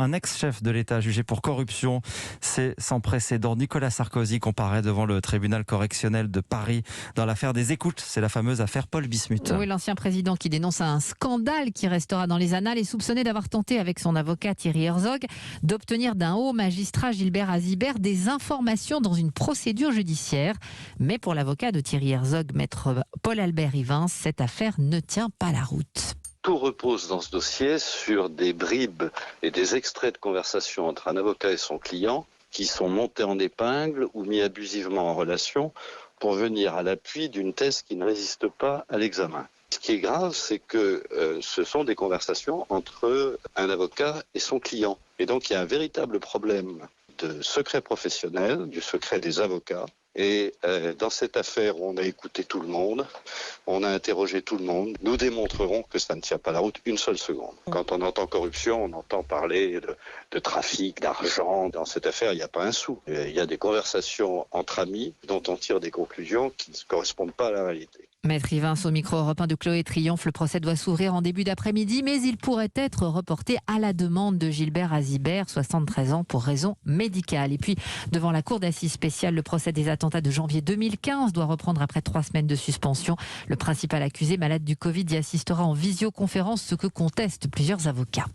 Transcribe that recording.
Un ex-chef de l'État jugé pour corruption, c'est sans précédent. Nicolas Sarkozy comparaît devant le tribunal correctionnel de Paris dans l'affaire des écoutes. C'est la fameuse affaire Paul Bismuth. Oui, l'ancien président qui dénonce un scandale qui restera dans les annales est soupçonné d'avoir tenté avec son avocat Thierry Herzog d'obtenir d'un haut magistrat Gilbert Azibert des informations dans une procédure judiciaire. Mais pour l'avocat de Thierry Herzog, maître Paul-Albert Ivens, cette affaire ne tient pas la route. Tout repose dans ce dossier sur des bribes et des extraits de conversation entre un avocat et son client qui sont montés en épingle ou mis abusivement en relation pour venir à l'appui d'une thèse qui ne résiste pas à l'examen. Ce qui est grave, c'est que ce sont des conversations entre un avocat et son client. Et donc il y a un véritable problème de secret professionnel, du secret des avocats. Et dans cette affaire, on a écouté tout le monde, on a interrogé tout le monde. Nous démontrerons que ça ne tient pas la route une seule seconde. Quand on entend corruption, on entend parler de trafic, d'argent. Dans cette affaire, il n'y a pas un sou. Il y a des conversations entre amis dont on tire des conclusions qui ne correspondent pas à la réalité. Maître Ivens au micro européen de Chloé Triomphe, le procès doit s'ouvrir en début d'après-midi, mais il pourrait être reporté à la demande de Gilbert Azibert, 73 ans, pour raison médicale. Et puis, devant la cour d'assises spéciale, le procès des attentats de janvier 2015 doit reprendre après 3 semaines de suspension. Le principal accusé, malade du Covid, y assistera en visioconférence, ce que contestent plusieurs avocats.